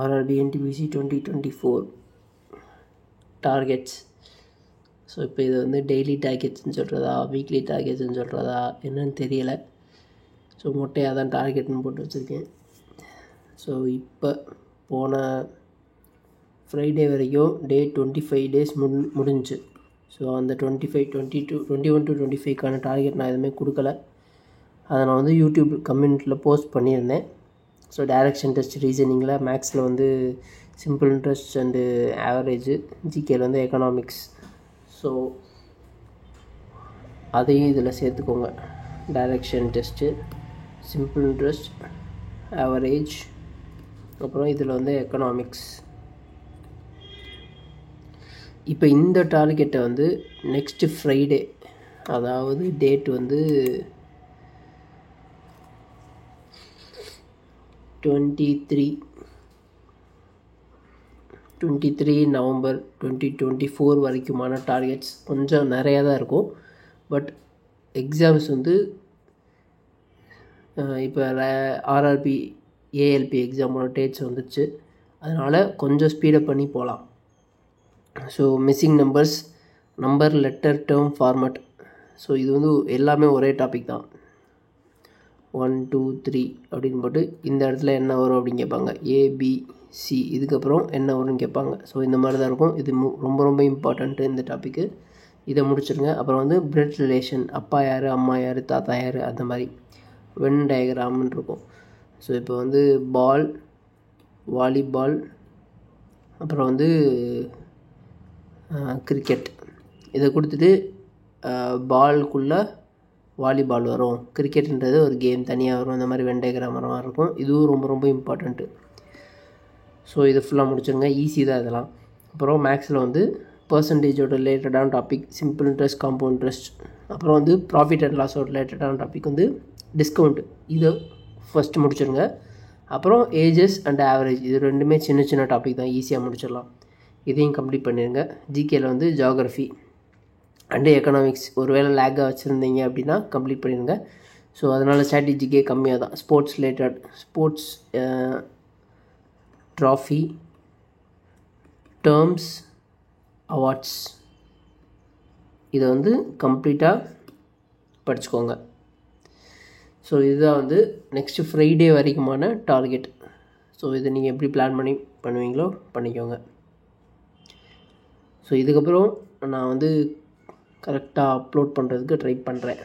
RRB NTPC 2024 targets. So இப்போ இது வந்து டெய்லி டார்கெட்ஸ்ன்னு சொல்கிறதா வீக்லி டார்கெட்ஸ்ன்னு சொல்கிறதா என்னன்னு தெரியலை. ஸோ மொட்டையாக தான் டார்கெட்னு போட்டு வச்சுருக்கேன். ஸோ இப்போ போன ஃப்ரைடே வரைக்கும் டே 25 டேஸ் முடிஞ்சு. ஸோ அந்த 21 to 25க்கான டார்கெட் நான் எதுவுமே கொடுக்கல. அதை நான் வந்து யூடியூப் கம்யூனிட்டியில் போஸ்ட் பண்ணியிருந்தேன். ஸோ டைரக்ஷன் டெஸ்ட் ரீசனிங்கில் மேக்ஸில் வந்து சிம்பிள் இன்ட்ரெஸ்ட் அண்டு ஆவரேஜு, ஜிகேயில் வந்து எக்கனாமிக்ஸ். ஸோ அதையும் இதில் சேர்த்துக்கோங்க. Direction test, simple interest, average, அப்புறம் இதில் வந்து எக்கனாமிக்ஸ். இப்போ இந்த டார்கெட்டை வந்து நெக்ஸ்ட்டு ஃப்ரைடே, அதாவது டேட் வந்து 23 நவம்பர் 2024 வரைக்குமான டார்கெட்ஸ் கொஞ்சம் நிறையா தான் இருக்கும். பட் எக்ஸாம்ஸ் வந்து இப்போ ஆர்ஆர்பி ஏஎல்பி எக்ஸாமோட டேட்ஸ் வந்துச்சு. அதனால் கொஞ்சம் ஸ்பீடப் பண்ணி போகலாம். So missing numbers, number, letter, term, format. So இது வந்து எல்லாமே ஒரே டாபிக் தான். 1 2 3 அப்படின்னு போட்டு இந்த இடத்துல என்ன வரும் அப்படின்னு கேட்பாங்க. ஏபிசி இதுக்கப்புறம் என்ன வரும்னு கேட்பாங்க. ஸோ இந்த மாதிரி தான் இருக்கும். இது ரொம்ப ரொம்ப இம்பார்ட்டண்ட்டு இந்த டாப்பிக்கு. இதை முடிச்சுருங்க. அப்புறம் வந்து பிளட் ரிலேஷன், அப்பா யார், அம்மா யார், தாத்தா யார், அந்த மாதிரி வென் டயக்ராம்னு இருக்கும். ஸோ இப்போ வந்து பால், வாலிபால், அப்புறம் வந்து கிரிக்கெட். இதை கொடுத்துட்டு பாலுக்குள்ளே வாலிபால் வரும், கிரிக்கெட்டுன்றது ஒரு கேம் தனியாக வரும், இந்த மாதிரி வென் டயக்ராம் வர மாதிரி இருக்கும். இதுவும் ரொம்ப ரொம்ப இம்பார்ட்டண்ட்டு. ஸோ இது ஃபுல்லாக முடிச்சுருங்க. ஈஸி தான் இதெல்லாம். அப்புறம் மேக்ஸில் வந்து பர்சன்டேஜோட ரிலேட்டடான topic simple interest, compound interest. அப்புறம் வந்து ப்ராஃபிட் அண்ட் லாஸோட ரிலேட்டடான டாபிக் வந்து டிஸ்கவுண்ட். இதை ஃபஸ்ட்டு முடிச்சுருங்க. அப்புறம் ஏஜஸ் அண்ட் ஆவரேஜ், இது ரெண்டுமே சின்ன சின்ன டாபிக் தான், ஈஸியாக முடிச்சிடலாம். இதையும் கம்ப்ளீட் பண்ணிடுங்க. ஜிகேயில் வந்து ஜியாகிரஃபி அண்டு எக்கனாமிக்ஸ் ஒருவேளை லேக்காக வச்சுருந்தீங்க அப்படின்னா கம்ப்ளீட் பண்ணிடுங்க. ஸோ அதனால் ஸ்ட்ராட்டஜிக்கே கம்மியாக தான். Sports related, sports trophy, terms, awards, இதை வந்து கம்ப்ளீட்டாக படிச்சுக்கோங்க. ஸோ இதுதான் வந்து நெக்ஸ்ட்டு ஃப்ரைடே வரைக்குமான டார்கெட். ஸோ இதை நீங்கள் எப்படி பிளான் பண்ணுவீங்களோ பண்ணிக்கோங்க. ஸோ இதுக்கப்புறம் நான் வந்து கரெக்டாக அப்லோட் பண்ணுறதுக்கு ட்ரை பண்ணுறேன்.